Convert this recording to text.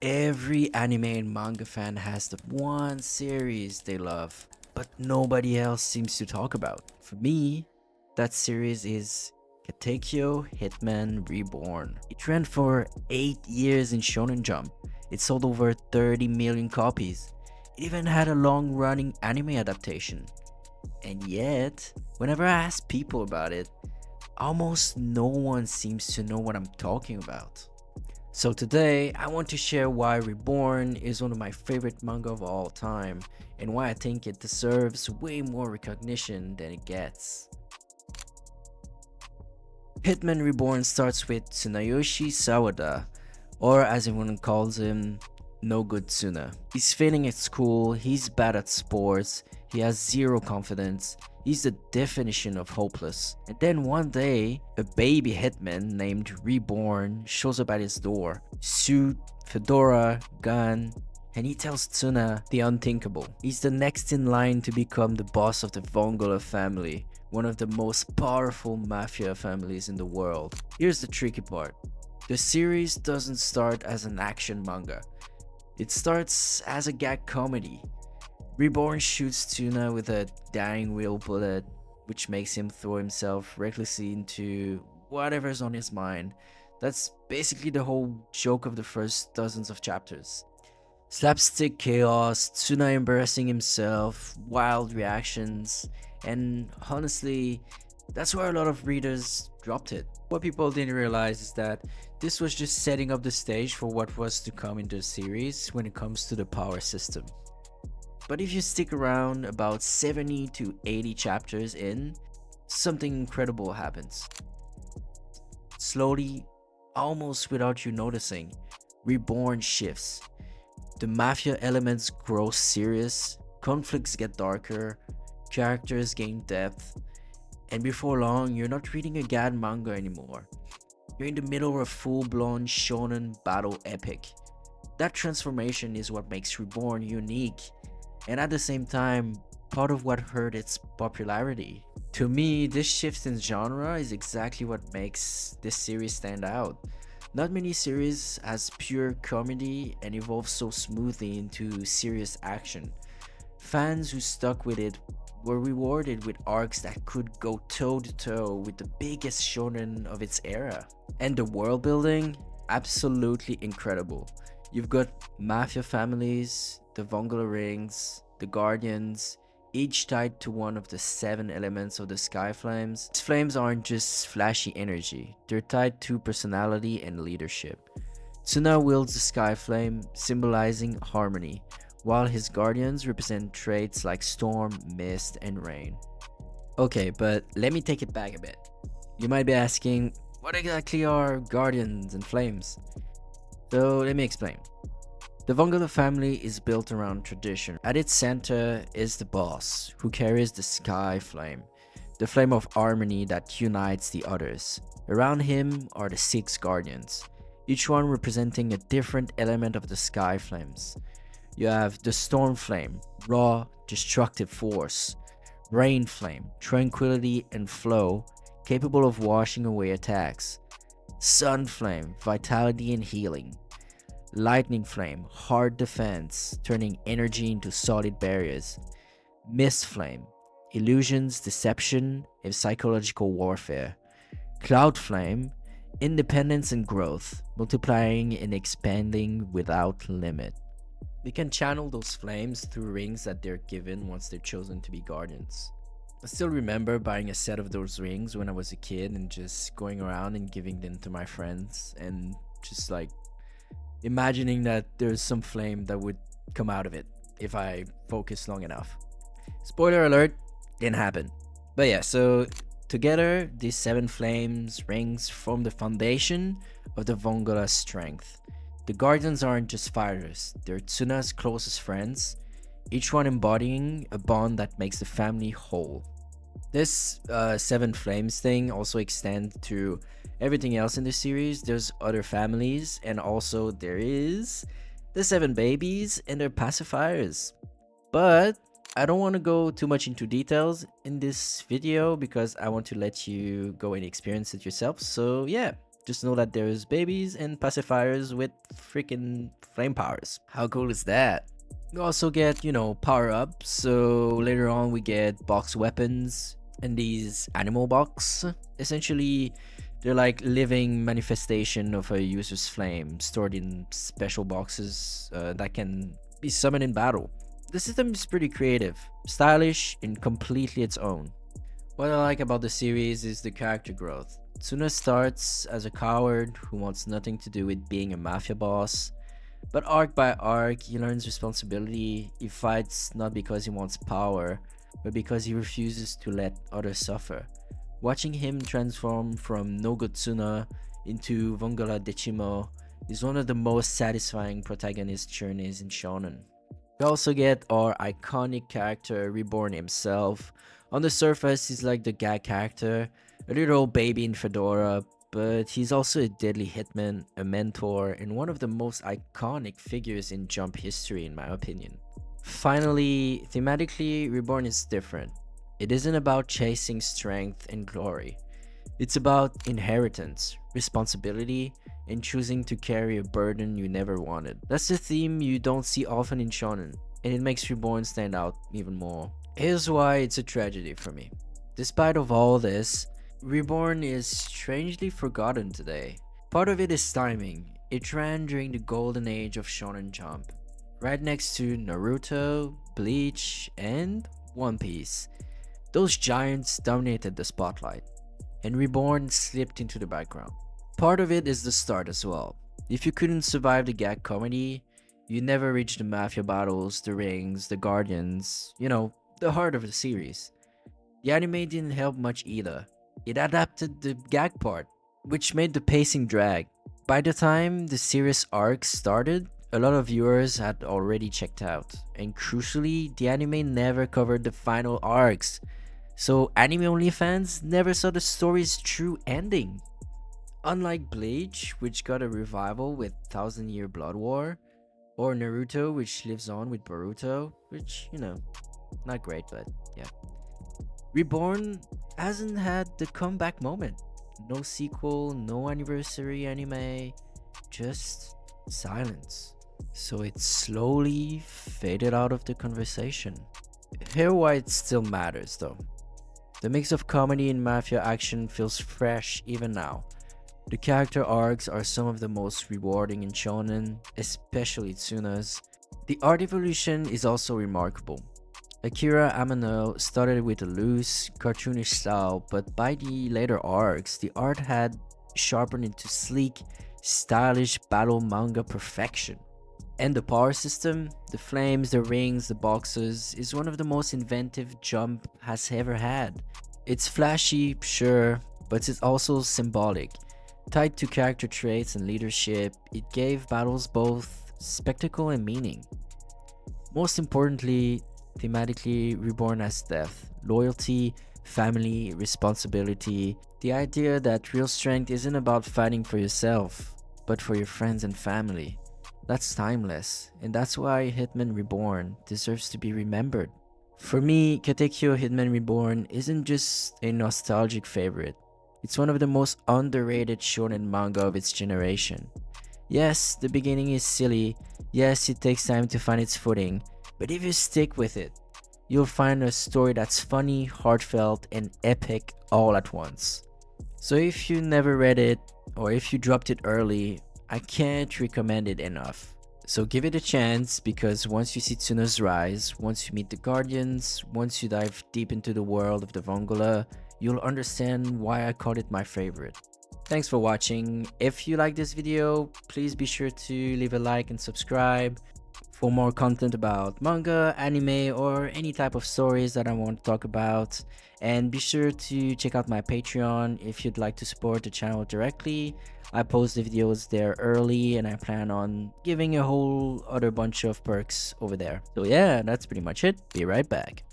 Every anime and manga fan has the one series they love, but nobody else seems to talk about. For me, that series is Katekyo Hitman Reborn. It ran for 8 years in Shonen Jump. It sold over 30 million copies. It even had a long-running anime adaptation. And yet, whenever I ask people about it, almost no one seems to know what I'm talking about. So today, I want to share why Reborn is one of my favorite manga of all time and why I think it deserves way more recognition than it gets. Hitman Reborn starts with Tsunayoshi Sawada, or as everyone calls him, No Good Tsuna. He's failing at school, he's bad at sports, he has zero confidence, he's the definition of hopeless. And then one day, a baby hitman named Reborn shows up at his door. Suit, fedora, gun, and he tells Tsuna the unthinkable. He's the next in line to become the boss of the Vongola family, one of the most powerful mafia families in the world. Here's the tricky part. The series doesn't start as an action manga. It starts as a gag comedy. Reborn shoots Tuna with a dying wheel bullet, which makes him throw himself recklessly into whatever's on his mind. That's basically the whole joke of the first dozens of chapters. Slapstick chaos, Tsuna embarrassing himself, wild reactions, and honestly, that's where a lot of readers dropped it. What people didn't realize is that this was just setting up the stage for what was to come in the series when it comes to the power system. But if you stick around about 70 to 80 chapters in, something incredible happens. Slowly, almost without you noticing, Reborn shifts. The mafia elements grow serious, conflicts get darker, characters gain depth, and before long, you're not reading a gag manga anymore. You're in the middle of a full-blown shonen battle epic. That transformation is what makes Reborn unique, and at the same time, part of what hurt its popularity. To me, this shift in genre is exactly what makes this series stand out. Not many series has pure comedy and evolve so smoothly into serious action. Fans who stuck with it were rewarded with arcs that could go toe to toe with the biggest shonen of its era. And the world building, absolutely incredible. You've got mafia families, the Vongola rings, the Guardians, each tied to one of the 7 elements of the Sky Flames. These flames aren't just flashy energy, they're tied to personality and leadership. Tsuna wields the Sky Flame, symbolizing harmony, while his guardians represent traits like storm, mist, and rain. Okay, but let me take it back a bit. You might be asking, what exactly are guardians and flames? So let me explain. The Vongola family is built around tradition. At its center is the boss, who carries the Sky Flame, the flame of harmony that unites the others. Around him are the 6 guardians, each one representing a different element of the Sky Flames. You have the Storm Flame, raw, destructive force; Rain Flame, tranquility and flow, capable of washing away attacks; Sun Flame, vitality and healing; Lightning Flame, hard defense, turning energy into solid barriers; Mist Flame, illusions, deception, and psychological warfare; Cloud Flame, independence and growth, multiplying and expanding without limit. They can channel those flames through rings that they're given once they're chosen to be guardians. I still remember buying a set of those rings when I was a kid and just going around and giving them to my friends and just like imagining that there's some flame that would come out of it if I focused long enough. Spoiler alert, didn't happen. But yeah, so together, these 7 flames rings form the foundation of the Vongola's strength. The Guardians aren't just fighters, they're Tsuna's closest friends, each one embodying a bond that makes the family whole. This 7 flames thing also extends to everything else in the series. There's other families, and also there is the 7 babies and their pacifiers. But I don't want to go too much into details in this video because I want to let you go and experience it yourself. So yeah, Just know that there's babies and pacifiers with freaking flame powers. How cool is that? We also get, power ups. So later on, we get box weapons and these animal box. Essentially, they're like living manifestation of a user's flame stored in special boxes that can be summoned in battle. The system is pretty creative, stylish, and completely its own. What I like about the series is the character growth. Tsuna starts as a coward who wants nothing to do with being a mafia boss, but arc by arc, he learns responsibility. He fights not because he wants power, but because he refuses to let others suffer. Watching him transform from no good Tsuna into Vongola Dechimo is one of the most satisfying protagonist journeys in Shonen. We also get our iconic character Reborn himself. On the surface, he's like the gag character, a little baby in fedora, but he's also a deadly hitman, a mentor, and one of the most iconic figures in Jump history in my opinion. Finally, thematically, Reborn is different. It isn't about chasing strength and glory. It's about inheritance, responsibility, and choosing to carry a burden you never wanted. That's a theme you don't see often in shonen, and it makes Reborn stand out even more. Here's why it's a tragedy for me. Despite of all this, Reborn is strangely forgotten today. Part of it is timing. It ran during the golden age of Shonen Jump, right next to Naruto, Bleach, and One Piece. Those giants dominated the spotlight, and Reborn slipped into the background. Part of it is the start as well. If you couldn't survive the gag comedy, you never reached the mafia battles, the rings, the guardians, the heart of the series. The anime didn't help much either. It adapted the gag part, which made the pacing drag. By the time the series arc started, a lot of viewers had already checked out, and crucially, the anime never covered the final arcs, so anime-only fans never saw the story's true ending. Unlike Bleach, which got a revival with Thousand Year Blood War, or Naruto, which lives on with Boruto, which, not great, but yeah. Reborn hasn't had the comeback moment. No sequel, no anniversary anime, just silence. So it slowly faded out of the conversation. Here why it still matters though. The mix of comedy and mafia action feels fresh even now. The character arcs are some of the most rewarding in shonen, especially Tsuna's. The art evolution is also remarkable. Akira Amano started with a loose, cartoonish style, but by the later arcs, the art had sharpened into sleek, stylish battle manga perfection. And the power system, the flames, the rings, the boxes, is one of the most inventive Jump has ever had. It's flashy, sure, but it's also symbolic. Tied to character traits and leadership, it gave battles both spectacle and meaning. Most importantly, thematically, Reborn has depth, loyalty, family, responsibility. The idea that real strength isn't about fighting for yourself, but for your friends and family. That's timeless, and that's why Hitman Reborn deserves to be remembered. For me, Katekyo Hitman Reborn isn't just a nostalgic favorite. It's one of the most underrated shonen manga of its generation. Yes, the beginning is silly. Yes, it takes time to find its footing. But if you stick with it, you'll find a story that's funny, heartfelt, and epic all at once. So if you never read it, or if you dropped it early, I can't recommend it enough. So give it a chance, because once you see Tsuna's rise, once you meet the Guardians, once you dive deep into the world of the Vongola, you'll understand why I called it my favorite. Thanks for watching. If you like this video, please be sure to leave a like and subscribe. For more content about manga, anime, or any type of stories that I want to talk about. And be sure to check out my Patreon if you'd like to support the channel directly. I post the videos there early, and I plan on giving a whole other bunch of perks over there. So yeah, that's pretty much it. Be right back.